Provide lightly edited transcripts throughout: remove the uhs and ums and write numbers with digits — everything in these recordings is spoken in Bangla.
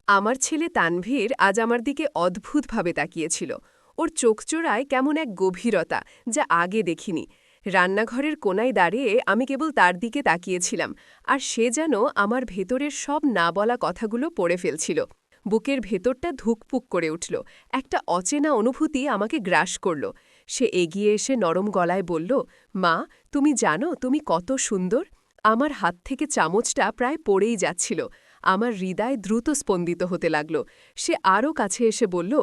আমার ছেলে তানভীর আজ আমার দিকে অদ্ভুতভাবে তাকিয়েছিল। ওর চোখচোড়ায় কেমন এক গভীরতা, যা আগে দেখিনি। রান্নাঘরের কোনায় দাঁড়িয়ে আমি কেবল তার দিকে তাকিয়েছিলাম, আর সে যেন আমার ভেতরের সব না বলা কথাগুলো পড়ে ফেলছিল। বুকের ভেতরটা ধুকপুক করে উঠল, একটা অচেনা অনুভূতি আমাকে গ্রাস করল। সে এগিয়ে এসে নরম গলায় বলল, মা, তুমি জানো তুমি কত সুন্দর। আমার হাত থেকে চামচটা প্রায় পড়েই যাচ্ছিল। আমার হৃদয় দ্রুত স্পন্দিত হতে লাগল। সে আরও কাছে এসে বলল,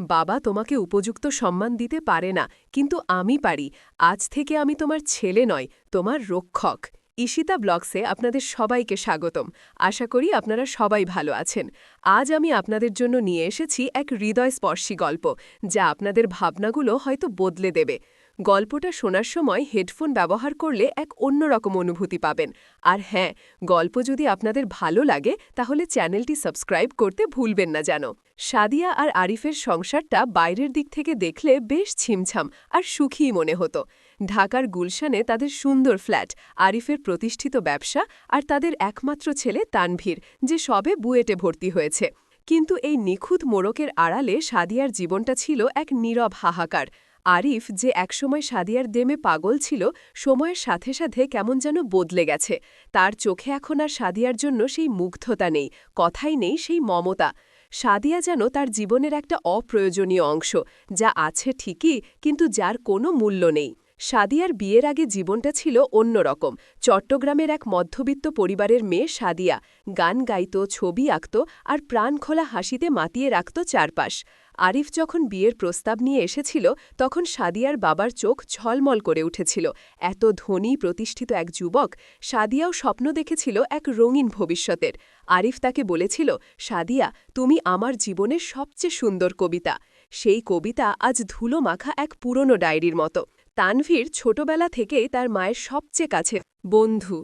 বাবা তোমাকে উপযুক্ত সম্মান দিতে পারে না, কিন্তু আমি পারি। আজ থেকে আমি তোমার ছেলে নয়, তোমার রক্ষক। ঈশিতা ব্লগসে আপনাদের সবাইকে স্বাগতম। আশা করি আপনারা সবাই ভালো আছেন। আজ আমি আপনাদের জন্য নিয়ে এসেছি এক হৃদয়স্পর্শী গল্প, যা আপনাদের ভাবনাগুলো হয়তো বদলে দেবে। গল্পটা শোনার সময় হেডফোন ব্যবহার করলে এক অন্যরকম অনুভূতি পাবেন। আর হ্যাঁ, গল্প যদি আপনাদের ভালো লাগে তাহলে চ্যানেলটি সাবস্ক্রাইব করতে ভুলবেন না যেন। সাদিয়া আর আরিফের সংসারটা বাইরের দিক থেকে দেখলে বেশ ছিমছাম আর সুখী মনে হতো। ঢাকার গুলশানে তাদের সুন্দর ফ্ল্যাট, আরিফের প্রতিষ্ঠিত ব্যবসা, আর তাদের একমাত্র ছেলে তানভীর, যে সবে বুয়েটে ভর্তি হয়েছে। কিন্তু এই নিখুঁত মোড়কের আড়ালে সাদিয়ার জীবনটা ছিল এক নীরব হাহাকার। আরিফ, যে একসময় সাদিয়ার দেমে পাগল ছিল, সময়ের সাথে সাথে কেমন যেন বদলে গেছে। তার চোখে এখন আর সাদিয়ার জন্য সেই মুগ্ধতা নেই, কথাই নেই সেই মমতা। সাদিয়া যেন তার জীবনের একটা অপ্রয়োজনীয় অংশ, যা আছে ঠিকই, কিন্তু যার কোনো মূল্য নেই। সাদিয়ার বিয়ের আগে জীবনটা ছিল অন্যরকম। চট্টগ্রামের এক মধ্যবিত্ত পরিবারের মেয়ে সাদিয়া গান গাইত, ছবি আঁকত, আর প্রাণখোলা হাসিতে মাতিয়ে রাখত চারপাশ। আরিফ যখন বিয়ের প্রস্তাব নিয়ে এসেছিল, তখন সাদিয়ার বাবার চোখ ঝলমল করে উঠেছিল। এত ধনী প্রতিষ্ঠিত এক যুবক। সাদিয়াও স্বপ্ন দেখেছিল এক রঙিন ভবিষ্যতের। আরিফ তাকে বলেছিল, সাদিয়া, তুমি আমার জীবনের সবচেয়ে সুন্দর কবিতা। সেই কবিতা আজ ধুলো মাখা এক পুরনো ডায়েরির মতো। তানভীর ছোটবেলা থেকেই তার মায়ের সবচেয়ে কাছে বন্ধু।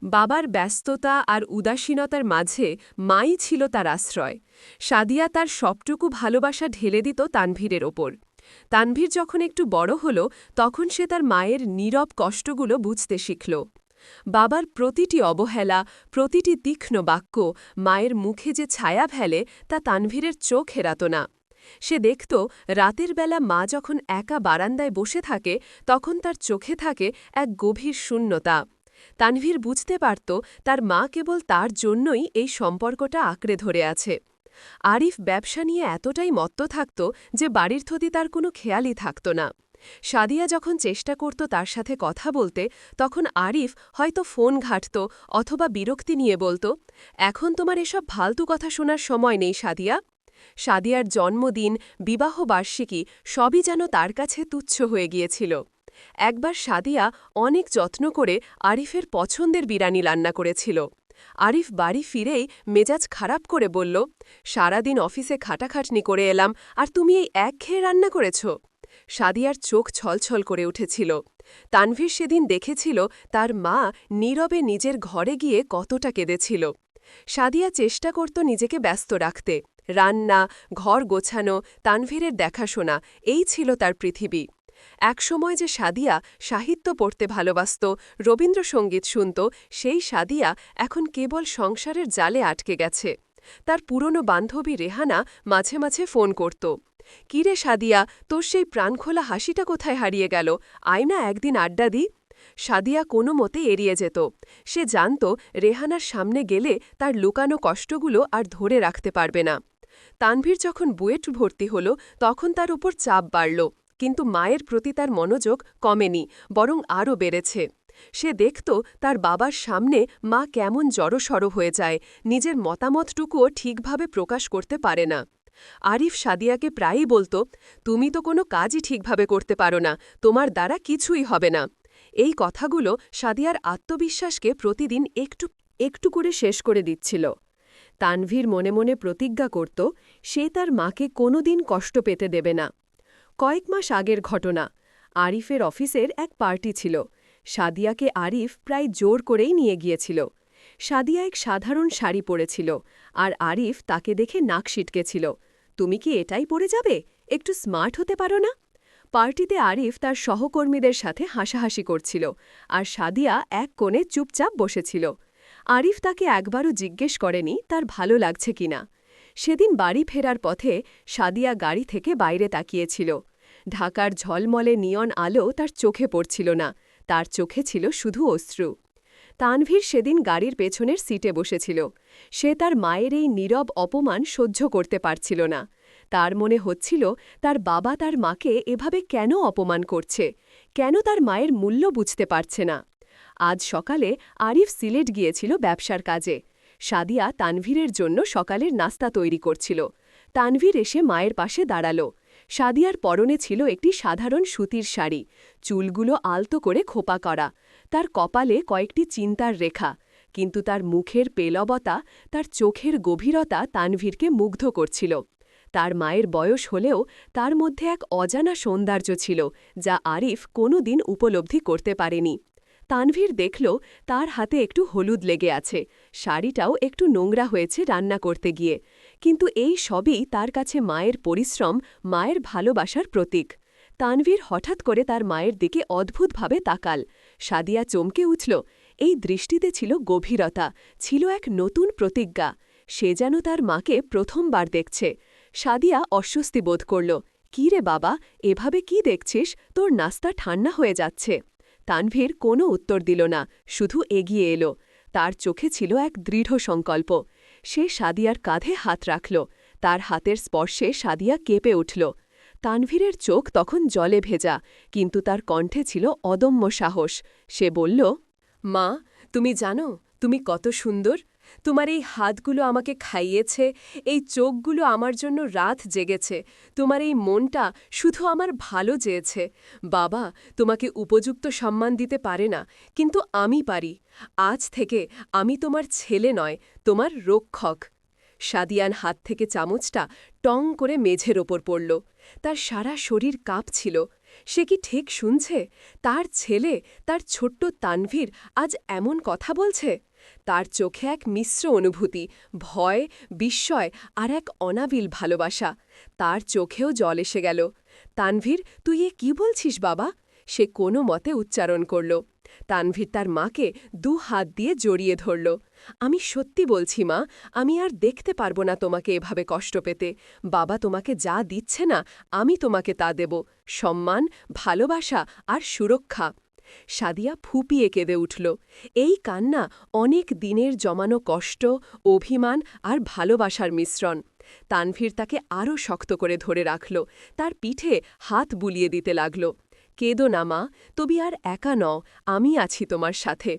বাবার ব্যস্ততা আর উদাসীনতার মাঝে মাই ছিল তার আশ্রয়। সাদিয়া তার সবটুকু ভালোবাসা ঢেলে দিত তানভীরের ওপর। তানভীর যখন একটু বড় হল, তখন সে তার মায়ের নীরব কষ্টগুলো বুঝতে শিখল। বাবার প্রতিটি অবহেলা, প্রতিটি তীক্ষ্ণ বাক্য মায়ের মুখে যে ছায়া ফেলে, তা তানভীরের চোখ এড়াত না। সে দেখত, রাতের বেলা মা যখন একা বারান্দায় বসে থাকে, তখন তার চোখে থাকে এক গভীর শূন্যতা। তানভীর বুঝতে পারত, তার মা কেবল তার জন্যই এই সম্পর্কটা আঁকড়ে ধরে আছে। আরিফ ব্যবসা নিয়ে এতটাই মত্ত থাকত যে বাড়ির প্রতি তার কোনো খেয়ালই থাকত না। সাদিয়া যখন চেষ্টা করত তার সাথে কথা বলতে, তখন আরিফ হয়তো ফোন ঘাঁটত অথবা বিরক্তি নিয়ে বলত, এখন তোমার এসব ফালতু কথা শোনার সময় নেই সাদিয়া। সাদিয়ার জন্মদিন, বিবাহবার্ষিকী সবই যেন তার কাছে তুচ্ছ হয়ে গিয়েছিল। একবার সাদিয়া অনেক যত্ন করে আরিফের পছন্দের বিরিয়ানি রান্না করেছিল। আরিফ বাড়ি ফিরেই মেজাজ খারাপ করে বলল, সারাদিন অফিসে খাটাখাটনি করে এলাম, আর তুমি এই একঘেয়ে রান্না করেছ। সাদিয়ার চোখ ছলছল করে উঠেছিল। তানভীর সেদিন দেখেছিল তার মা নীরবে নিজের ঘরে গিয়ে কতটা কেঁদেছিল। সাদিয়া চেষ্টা করত নিজেকে ব্যস্ত রাখতে। রান্না, ঘর গোছানো, তানভীরের দেখাশোনা, এই ছিল তার পৃথিবী। একসময় যে সাদিয়া সাহিত্য পড়তে ভালোবাসত, রবীন্দ্রসঙ্গীত শুনত, সেই সাদিয়া এখন কেবল সংসারের জালে আটকে গেছে। তার পুরনো বান্ধবী রেহানা মাঝে মাঝে ফোন করত, কিরে সাদিয়া, তোর সেই প্রাণখোলা হাসিটা কোথায় হারিয়ে গেল? আয় না একদিন আড্ডা দি। সাদিয়া কোনো মতে এড়িয়ে যেত। সে জানত, রেহানার সামনে গেলে তার লুকানো কষ্টগুলো আর ধরে রাখতে পারবে না। তানভীর যখন বুয়েট ভর্তি হল, তখন তার উপর চাপ বাড়ল, কিন্তু মায়ের প্রতি তার মনোযোগ কমেনি, বরং আরও বেড়েছে। সে দেখত তার বাবার সামনে মা কেমন জড়সড় হয়ে যায়, নিজের মতামতটুকুও ঠিকভাবে প্রকাশ করতে পারে না। আরিফ সাদিয়াকে প্রায়ই বলত, তুমি তো কোনো কাজই ঠিকভাবে করতে পারো না, তোমার দ্বারা কিছুই হবে না। এই কথাগুলো সাদিয়ার আত্মবিশ্বাসকে প্রতিদিন একটু একটু করে শেষ করে দিচ্ছিল। তানভীর মনে মনে প্রতিজ্ঞা করত, সে তার মাকে কোনোদিন কষ্ট পেতে দেবে না। কয়েক মাস আগের ঘটনা। আরিফের অফিসের এক পার্টি ছিল। সাদিয়াকে আরিফ প্রায় জোর করেই নিয়ে গিয়েছিল। সাদিয়া এক সাধারণ শাড়ি পরেছিল, আর আরিফ তাকে দেখে নাক সিটকেছিল। তুমি কি এটাই পরে যাবে? একটু স্মার্ট হতে পারো না? পার্টিতে আরিফ তার সহকর্মীদের সাথে হাসাহাসি করছিল, আর সাদিয়া এক কোণে চুপচাপ বসেছিল। আরিফ তাকে একবারও জিজ্ঞেস করেনি তার ভালো লাগছে কিনা। সেদিন বাড়ি ফেরার পথে সাদিয়া গাড়ি থেকে বাইরে তাকিয়েছিল। ঢাকার ঝলমলে নিয়ন আলো তার চোখে পড়ছিল না, তার চোখে ছিল শুধু অশ্রু। তানভীর সেদিন গাড়ির পেছনের সিটে বসেছিল। সে তার মায়ের এই নীরব অপমান সহ্য করতে পারছিল না। তার মনে হচ্ছিল তার বাবা তার মাকে এভাবে কেন অপমান করছে, কেন তার মায়ের মূল্য বুঝতে পারছে না। আজ সকালে আরিফ সিলেট গিয়েছিল ব্যবসার কাজে। সাদিয়া তানভীরের জন্য সকালের নাস্তা তৈরি করছিল। তানভীর এসে মায়ের পাশে দাঁড়াল। সাদিয়ার পরনে ছিল একটি সাধারণ সুতির শাড়ি, চুলগুলো আলতো করে খোপা করা। তার কপালে কয়েকটি চিন্তার রেখা, কিন্তু তার মুখের পেলবতা, তার চোখের গভীরতা তানভীরকে মুগ্ধ করছিল। তার মায়ের বয়স হলেও তার মধ্যে এক অজানা সৌন্দর্য ছিল, যা আরিফ কোনোদিন উপলব্ধি করতে পারেনি। তানভীর দেখল তার হাতে একটু হলুদ লেগে আছে, শাড়িটাও একটু নোংরা হয়েছে রান্না করতে গিয়ে, কিন্তু এই সবই তার কাছে মায়ের পরিশ্রম, মায়ের ভালোবাসার প্রতীক। তানভীর হঠাৎ করে তার মায়ের দিকে অদ্ভুতভাবে তাকাল। সাদিয়া চমকে উঠল। এই দৃষ্টিতে ছিল গভীরতা, ছিল এক নতুন প্রতিজ্ঞা। সে যেন তার মাকে প্রথমবার দেখছে। সাদিয়া অস্বস্তি বোধ করল। কি রে বাবা, এভাবে কি দেখছিস? তোর নাস্তা ঠান্ডা হয়ে যাচ্ছে। তানভীর কোনো উত্তর দিল না, শুধু এগিয়ে এলো। তার চোখে ছিল এক দৃঢ় সংকল্প। সে সাদিয়ার কাঁধে হাত রাখল। তার হাতের স্পর্শে সাদিয়া কেঁপে উঠল। তানভীরের চোখ তখন জলে ভেজা, কিন্তু তার কণ্ঠে ছিল অদম্য সাহস। সে বলল, মা, তুমি জানো তুমি কত সুন্দর। তোমার এই হাতগুলো আমাকে খাইয়েছে, এই চোখগুলো আমার জন্য রাত জেগেছে, তোমার এই মনটা শুধু আমার ভালো চেয়েছে। বাবা তোমাকে উপযুক্ত সম্মান দিতে পারে না, কিন্তু আমি পারি। আজ থেকে আমি তোমার ছেলে নয়, তোমার রক্ষক। সাদিয়ান হাত থেকে চামচটা টং করে মেঝের ওপর পড়ল। তার সারা শরীর কাঁপছিল। সে কি ঠিক শুনছে? তার ছেলে, তার ছোট্ট তানভীর আজ এমন কথা বলছে। তার চোখে এক মিশ্র অনুভূতি, ভয়, বিস্ময় আর এক অনাবিল ভালোবাসা। তার চোখেও জল এসে গেল। তানভীর, তুই এ কি বলছিস বাবা? সে কোনো মতে উচ্চারণ করল। তানভীর তার মাকে 2 হাত দিয়ে জড়িয়ে ধরল। আমি সত্যি বলছি মা, আমি আর দেখতে পারব না তোমাকে এভাবে কষ্ট পেতে। বাবা তোমাকে যা দিচ্ছে না, আমি তোমাকে তা দেব, সম্মান, ভালোবাসা আর সুরক্ষা। সাদিয়া ফুপিয়ে কেঁদে উঠল। এই কান্না অনেক দিনের জমানো কষ্ট, অভিমান আর ভালোবাসার মিশ্রণ। তানভীর তাকে আরও শক্ত করে ধরে রাখল, তার পিঠে হাত বুলিয়ে দিতে লাগল। কেঁদো না মা, তুমি আর একা নও, আমি আছি তোমার সাথে।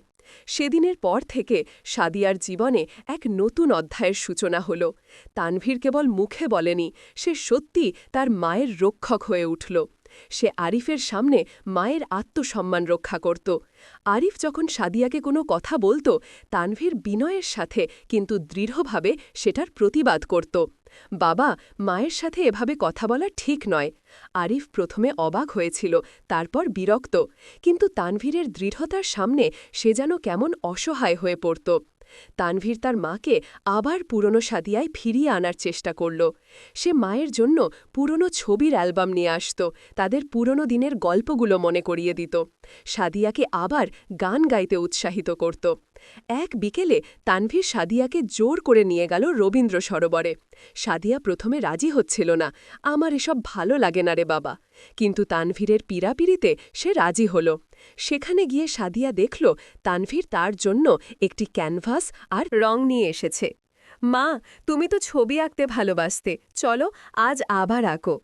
সেদিনের পর থেকে সাদিয়ার জীবনে এক নতুন অধ্যায়ের সূচনা হল। তানভীর কেবল মুখে বলেনি, সে সত্যি তার মায়ের রক্ষক হয়ে উঠল। সে আরিফের সামনে মায়ের আত্মসম্মান রক্ষা করত। আরিফ যখন সাদিয়াকে কোনো কথা বলত, তানভীর বিনয়ের সাথে কিন্তু দৃঢ়ভাবে সেটার প্রতিবাদ করত। বাবা, মায়ের সাথে এভাবে কথা বলা ঠিক নয়। আরিফ প্রথমে অবাক হয়েছিল, তারপর বিরক্ত, কিন্তু তানভীরের দৃঢ়তার সামনে সে যেন কেমন অসহায় হয়ে পড়ত। তানভীর তার মাকে আবার পুরনো সাদিয়ায় ফিরিয়ে আনার চেষ্টা করল। সে মায়ের জন্য পুরনো ছবির অ্যালবাম নিয়ে আসত, তাদের পুরনো দিনের গল্পগুলো মনে করিয়ে দিত, সাদিয়াকে আবার গান গাইতে উৎসাহিত করত। এক বিকেলে তানভীর সাদিয়াকে জোর করে নিয়ে গেল রবীন্দ্র সরোবরে। সাদিয়া প্রথমে রাজি হচ্ছিল না, আমার এসব ভালো লাগে না রে বাবা। কিন্তু তানভীরের পীড়াপিড়িতে সে রাজি হল। সেখানে গিয়ে সাদিয়া দেখল তানভীর তার জন্য একটি ক্যানভাস আর রং নিয়ে এসেছে। মা, তুমি তো ছবি আঁকতে ভালোবাসতে, চলো আজ আবার আঁকো।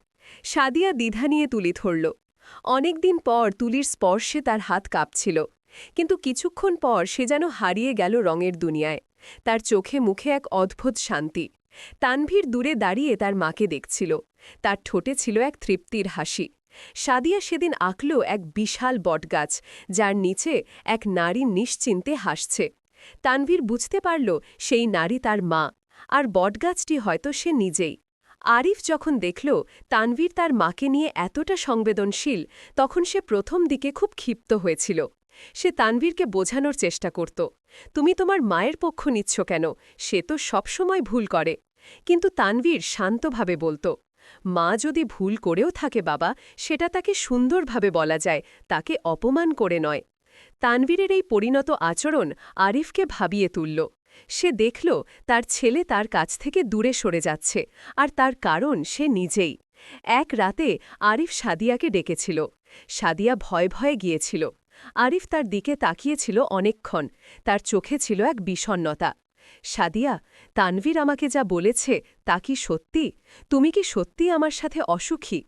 সাদিয়া দ্বিধা নিয়ে তুলি ধরল। অনেকদিন পর তুলির স্পর্শে তার হাত কাঁপছিল, কিন্তু কিছুক্ষণ পর সে যেন হারিয়ে গেল রঙের দুনিয়ায়। তার চোখে মুখে এক অদ্ভুত শান্তি। তানভীর দূরে দাঁড়িয়ে তার মাকে দেখছিল। তার ঠোঁটে ছিল এক তৃপ্তির হাসি। সাদিয়া সেদিন আঁকল এক বিশাল বটগাছ, যার নিচে এক নারী নিশ্চিন্তে হাসছে। তানভীর বুঝতে পারল সেই নারী তার মা, আর বটগাছটি হয়তো সে নিজেই। আরিফ যখন দেখল তানভীর তার মাকে নিয়ে এতটা সংবেদনশীল, তখন সে প্রথম দিকে খুব ক্ষিপ্ত হয়েছিল। সে তানভীরকে বোঝানোর চেষ্টা করত, তুমি তোমার মায়ের পক্ষ নিচ্ছ কেন? সে তো সবসময় ভুল করে। কিন্তু তানভীর শান্তভাবে বলত, মা যদি ভুল করেও থাকে বাবা, সেটা তাকে সুন্দরভাবে বলা যায়, তাকে অপমান করে নয়। তানভীরের এই পরিণত আচরণ আরিফকে ভাবিয়ে তুলল। সে দেখল তার ছেলে তার কাছ থেকে দূরে সরে যাচ্ছে, আর তার কারণ সে নিজেই। এক রাতে আরিফ সাদিয়াকে ডেকেছিল। সাদিয়া ভয়ে ভয়ে গিয়েছিল। আরিফ তার দিকে তাকিয়েছিল অনেকক্ষণ, তার চোখে ছিল এক বিষণ্ণতা। সাদিয়া, তানভীর আমাকে যা বলেছে তা কি সত্যি? তুমি কি সত্যি আমার সাথে অসুখী?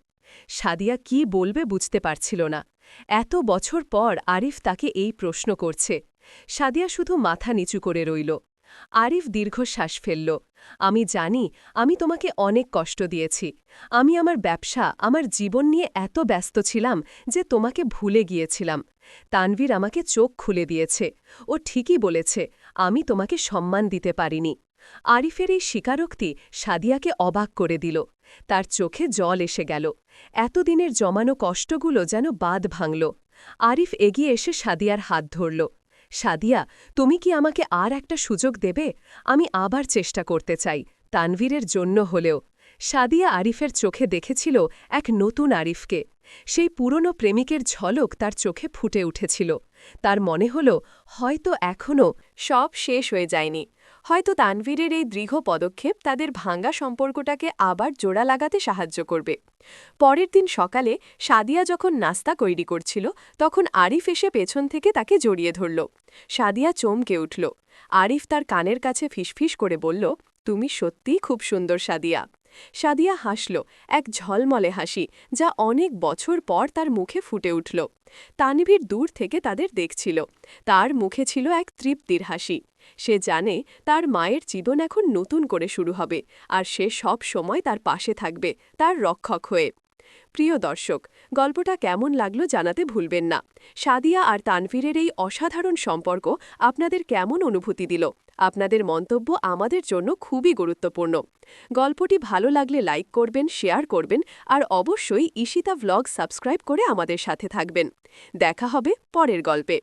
সাদিয়া কি বলবে বুঝতে পারছিল না। এত বছর পর আরিফ তাকে এই প্রশ্ন করছে। সাদিয়া শুধু মাথা নিচু করে রইল। আরিফ দীর্ঘশ্বাস ফেলল। আমি জানি আমি তোমাকে অনেক কষ্ট দিয়েছি। আমি আমার ব্যবসা, আমার জীবন নিয়ে এত ব্যস্ত ছিলাম যে তোমাকে ভুলে গিয়েছিলাম। তানভীর আমাকে চোখ খুলে দিয়েছে। ও ঠিকই বলেছে, আমি তোমাকে সম্মান দিতে পারিনি। আরিফের এই স্বীকারোক্তি সাদিয়াকে অবাক করে দিল। তার চোখে জল এসে গেল। এতদিনের জমানো কষ্টগুলো যেন বাঁধ ভাঙল। আরিফ এগিয়ে এসে সাদিয়ার হাত ধরল। সাদিয়া, তুমি কি আমাকে আর একটা সুযোগ দেবে? আমি আবার চেষ্টা করতে চাই, তানভীরের জন্য হলেও। সাদিয়া আরিফের চোখে দেখেছিল এক নতুন আরিফকে। সেই পুরনো প্রেমিকের ঝলক তার চোখে ফুটে উঠেছিল। তার মনে হল হয়তো এখনও সব শেষ হয়ে যায়নি। হয়তো তানভীরের এই দৃঢ় পদক্ষেপ তাদের ভাঙ্গা সম্পর্কটাকে আবার জোড়া লাগাতে সাহায্য করবে। পরের দিন সকালে সাদিয়া যখন নাস্তা তৈরি করছিল, তখন আরিফ এসে পেছন থেকে তাকে জড়িয়ে ধরল। সাদিয়া চমকে উঠল। আরিফ তার কানের কাছে ফিসফিস করে বলল, তুমি সত্যিই খুব সুন্দর সাদিয়া। সাদিয়া হাসল, এক ঝলমলে হাসি, যা অনেক বছর পর তার মুখে ফুটে উঠল। তানভীর দূর থেকে তাদের দেখছিল। তার মুখে ছিল এক তৃপ্তির হাসি। সে জানে তার মায়ের জীবন এখন নতুন করে শুরু হবে, আর সে সব সময় তার পাশে থাকবে, তার রক্ষক হয়ে। প্রিয় দর্শক, গল্পটা কেমন লাগলো জানাতে ভুলবেন না। সাদিয়া আর তানভীরের এই অসাধারণ সম্পর্ক আপনাদের কেমন অনুভূতি দিল? আপনাদের মন্তব্য আমাদের জন্য খুবই গুরুত্বপূর্ণ। গল্পটি ভালো লাগলে লাইক করবেন, শেয়ার করবেন, আর অবশ্যই ঈশিতা ভ্লগ সাবস্ক্রাইব করে আমাদের সাথে থাকবেন। দেখা হবে পরের গল্পে।